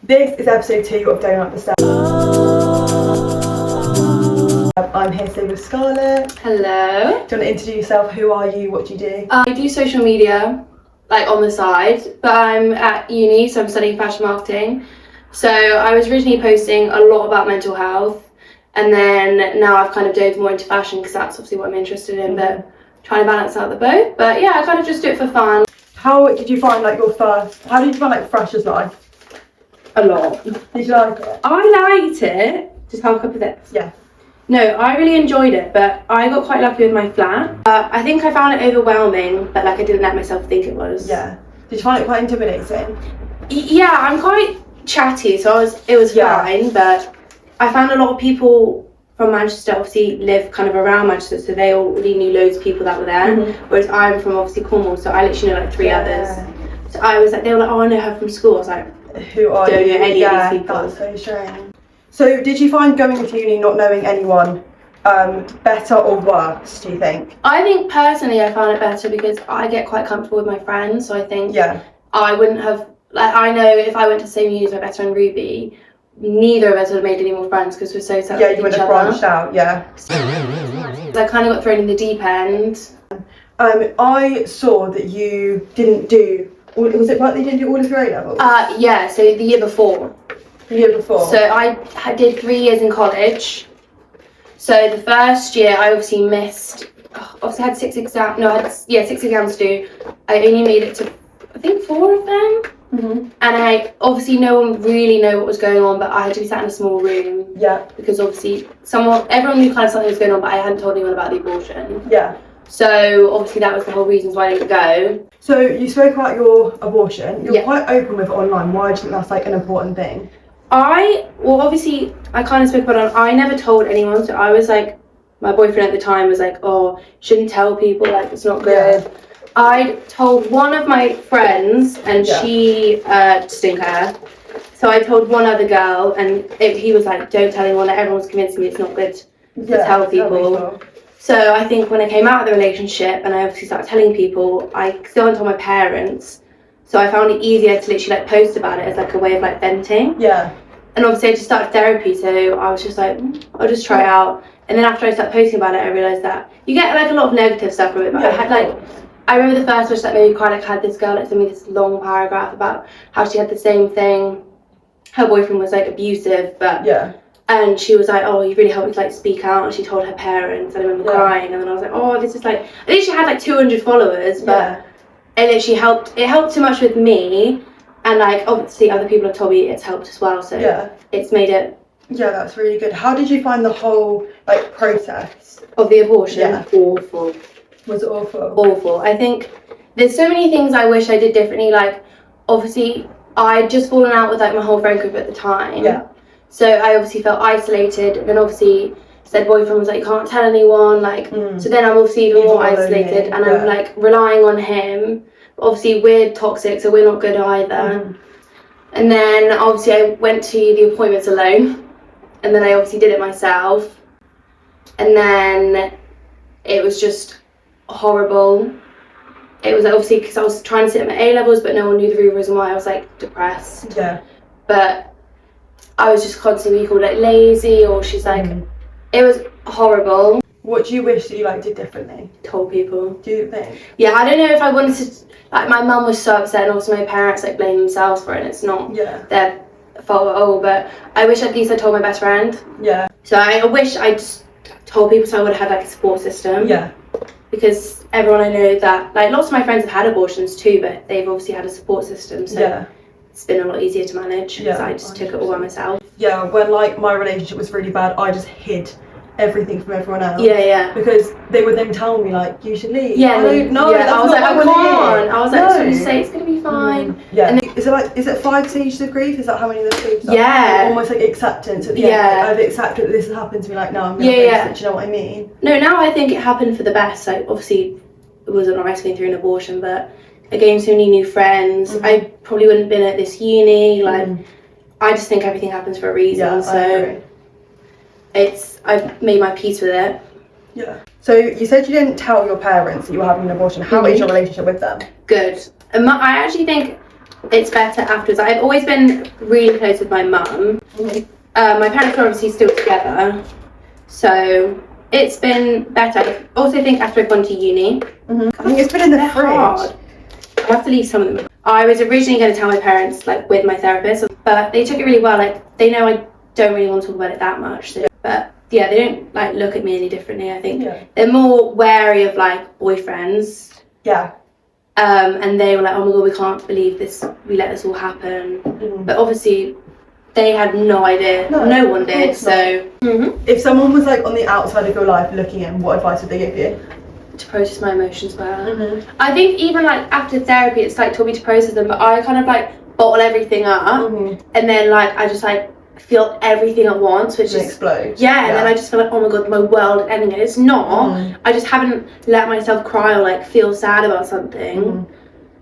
This is episode 2 of Don't Understand. I'm here today with Scarlett. Hello. Do you want to introduce yourself? Who are you? What do you do? I do social media, like on the side, but I'm at uni, so I'm studying fashion marketing. So I was originally posting a lot about mental health, and then now I've kind of dove more into fashion because that's obviously what I'm interested in, but trying to balance out the both. But yeah, I kind of just do it for fun. How did you find how did you find freshers life? A lot. Did you like it? I liked it. Just hold up with this. Yeah. No, I really enjoyed it, but I got quite lucky with my flat. I think I found it overwhelming, but like I didn't let myself think it was. Yeah. Did you find it quite intimidating? Yeah, I'm quite chatty, so it was fine, but I found a lot of people from Manchester obviously live kind of around Manchester, so they already knew loads of people that were there, whereas I'm from obviously Cornwall, so I literally know like 3 others. So I was like, they were like, oh, I know her from school. I was like, who are you? Don't know any of these people. That's so strange. So did you find going into uni not knowing anyone better or worse, do you think? I think personally I found it better because I get quite comfortable with my friends, so I think I wouldn't have, like, I know if I went to the same uni as my best friend Ruby, neither of us would have made any more friends because we're so separate. Yeah, you would have branched out, yeah. So I kind of got thrown in the deep end. I saw that you didn't do, was it right that you didn't do all of your A-levels? Yeah, so the year before. The year before? So I did 3 years in college. So the first year I obviously missed, obviously I had 6 exams, no, I had 6 exams to do. I only made it to, I think 4 of them. And I obviously no one really knew what was going on, but I had to be sat in a small room. Yeah. Because obviously everyone knew kind of something was going on, but I hadn't told anyone about the abortion. Yeah. So obviously that was the whole reason why I didn't go. So you spoke about your abortion. You're quite open with it online. Why do you think that's like an important thing? Obviously I kind of spoke about it. I never told anyone, so I was like, my boyfriend at the time was like, oh, shouldn't tell people, like it's not good. Yeah. I told one of my friends and she just didn't care. So I told one other girl and he was like, don't tell anyone, like, everyone's convincing me it's not good to tell people. So I think when I came out of the relationship and I obviously started telling people, I still hadn't told my parents. So I found it easier to literally like post about it as like a way of like venting. Yeah. And obviously I just started therapy, so I was just like, I'll just try it out. And then after I started posting about it, I realised that you get like a lot of negative stuff from it. But I remember the first wish that made me cry, like I had this girl that sent me this long paragraph about how she had the same thing. Her boyfriend was like abusive, but and she was like, oh, you really helped me to like speak out, and she told her parents, and I remember crying, and then I was like, oh, this is like, I think she had like 200 followers, but it literally helped so much with me, and like obviously other people have told me it's helped as well, so it's made it. Yeah, that's really good. How did you find the whole like process of the abortion? Awful. Was it awful? Awful. I think there's so many things I wish I did differently, like obviously I'd just fallen out with like my whole friend group at the time. Yeah. So I obviously felt isolated, and then obviously said boyfriend was like, you can't tell anyone, like so then I'm obviously even more isolated, and I'm like relying on him. Obviously we're toxic, so we're not good either. And then obviously I went to the appointments alone, and then I obviously did it myself, and then it was just horrible. It was obviously because I was trying to sit at my A-levels, but no one knew the real reason why. I was like depressed. Yeah. But I was just constantly called like lazy, or she's like, it was horrible. What do you wish that you like did differently? Told people. Do you think? Yeah, I don't know if I wanted to, like my mum was so upset, and also my parents like blame themselves for it, and it's not their fault at all, but I wish at least I told my best friend. Yeah. So I wish I just told people, so I would have had like a support system. Yeah. Because everyone I know that, like lots of my friends have had abortions too, but they've obviously had a support system, so it's been a lot easier to manage because I just took it all by myself. Yeah, when like my relationship was really bad, I just hid everything from everyone else. Yeah. Because they would then tell me like, you should leave. Yeah. I was like, I can't. I was like, no. Just say it's gonna be fine. Yeah. And is it 5 stages of grief? Is that how many of those stages are? Yeah. Like, almost like acceptance at the end. Like, I've accepted that this has happened to me. Like, now I'm gonna face it. Do you know what I mean? No, now I think it happened for the best. Like, obviously, it wasn't nice going through an abortion, but I gained so many new friends. I probably wouldn't have been at this uni. Like, I just think everything happens for a reason. So I agree. I've made my peace with it. Yeah. So you said you didn't tell your parents that you were having an abortion. How is your relationship with them? Good. I actually think it's better afterwards. I've always been really close with my mum. My parents are obviously still together, so it's been better. I also think after I've gone to uni, I think it's been in the fridge. hard. I have to leave some of them. I was originally going to tell my parents, like, with my therapist, but they took it really well. Like, they know I don't really want to talk about it that much. So, but yeah, they don't like look at me any differently. I think they're more wary of like boyfriends. Yeah. And they were like, oh my god, we can't believe this. We let this all happen. But obviously, they had no idea. No one did. So, if someone was like on the outside of your life looking in, what advice would they give you? To process my emotions better. I think even like after therapy, it's like taught me to process them. But I kind of like bottle everything up, and then like I just like feel everything at once, which is explodes. Yeah, and then I just feel like, oh my god, my world is ending. And it's not. I just haven't let myself cry or like feel sad about something, and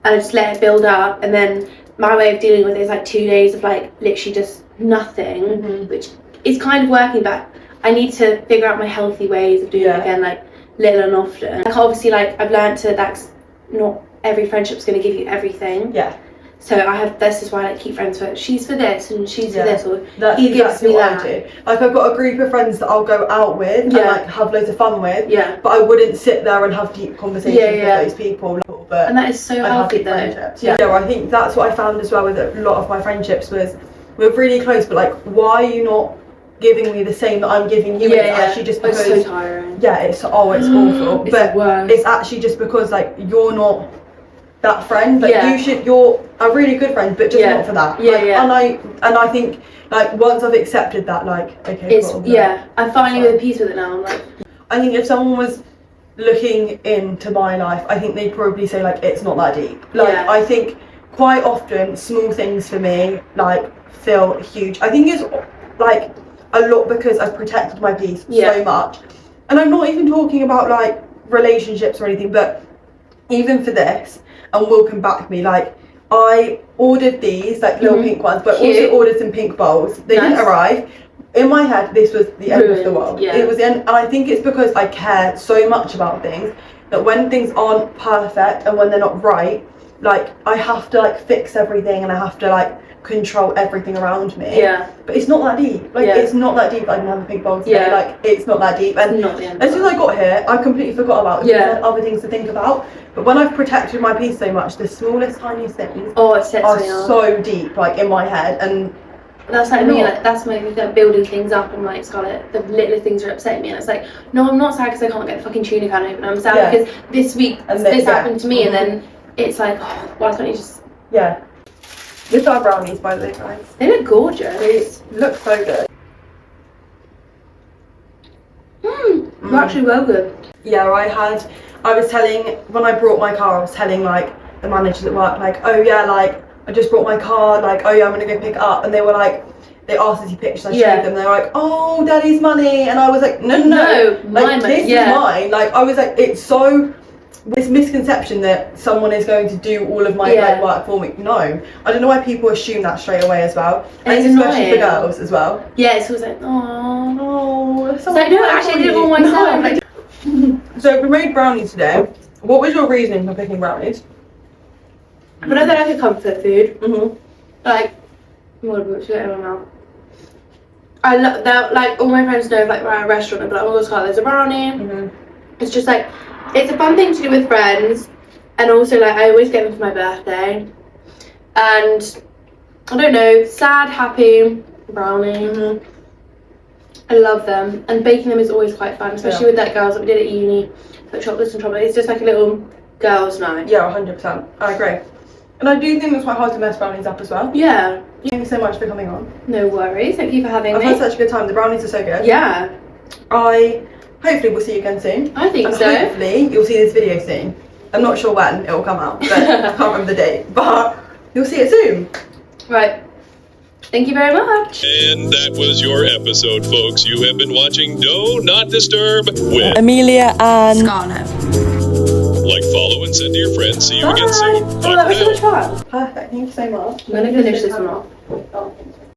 I just let it build up. And then my way of dealing with it is like 2 days of like literally just nothing, which is kind of working. But I need to figure out my healthy ways of doing it again, like little and often. Like obviously, like I've learned to that's not every friendship's going to give you everything. Yeah. So I have. This is why I like keep friends for. She's for this and she's for this, or he gives me that. I do. Like I've got a group of friends that I'll go out with and like have loads of fun with. Yeah. But I wouldn't sit there and have deep conversations with those people. But and that is so healthy though. Yeah. I think that's what I found as well with a lot of my friendships was we're really close, but like why are you not giving me the same that I'm giving you? It's actually just because it's so tiring. Yeah, it's awful. But it's actually just because like you're not that friend. Like you're a really good friend, but just not for that. And I think like once I've accepted that, like okay, it's cool, I'm finally at peace with it now. I'm like, I think if someone was looking into my life, I think they'd probably say like it's not that deep. Like I think quite often small things for me like feel huge. I think it's like a lot because I've protected my peace so much, and I'm not even talking about like relationships or anything, but even for this, and Will can back me, like I ordered these like little pink ones, but also ordered some pink bowls. They didn't arrive. In my head, this was the end of the world. It was the end, and I think it's because I care so much about things that when things aren't perfect and when they're not right, like I have to like fix everything and I have to like control everything around me. But it's not that deep. Like it's not that deep. I can have a pink bowl today. Like it's not that deep. And as soon as I got here, I completely forgot about it. I had other things to think about. But when I've protected my peace so much, the smallest, tiniest things are so deep, like in my head. And that's like me. Like that's my like building things up. And like Scarlett, the little things are upsetting me, and it's like, no, I'm not sad because I can't get the fucking tuna can open. I'm sad because this week this happened to me, and then it's like, oh, why can't you just These are brownies, by the way, guys. They look gorgeous. They look so good. They're actually well good. Yeah, I was telling, when I brought my car, I was telling like the managers at work, like, oh yeah, like I just brought my car, like, oh yeah, I'm gonna go pick it up. And they were like, they asked us to see pictures, I showed them, they were like, oh, daddy's money. And I was like, no, like, this is mine. Like, I was like, it's so, this misconception that someone is going to do all of my like, work for me. No, I don't know why people assume that straight away as well. And especially for girls as well. Yeah, it's always like, oh, it's like, no, actually I did it all myself. So we made brownies today. What was your reasoning for picking brownies? But I thought like a comfort food. Like, what was it in my mouth? I love that. Like all my friends know, like we're at a restaurant, and be like, oh, Scarlett, there's a brownie. It's just like, it's a fun thing to do with friends, and also like I always get them for my birthday. And I don't know, sad, happy brownie. I love them, and baking them is always quite fun, especially with like girls that we did at uni. Put chocolates and chocolate. It's just like a little girls' night. Yeah, 100%. I agree. And I do think it's quite hard to mess brownies up as well. Yeah. Thank you so much for coming on. No worries. Thank you for having me. I've had such a good time. The brownies are so good. Yeah. Hopefully we'll see you again soon. I think so. Hopefully you'll see this video soon. I'm not sure when it will come out, but I can't remember the date. But you'll see it soon. Right. Thank you very much. And that was your episode, folks. You have been watching Do Not Disturb with Amelia and Scarlett. Like, follow, and send to your friends. See you again soon. Oh, that was so much fun. Perfect. Thank you so much. I'm going to finish this one off.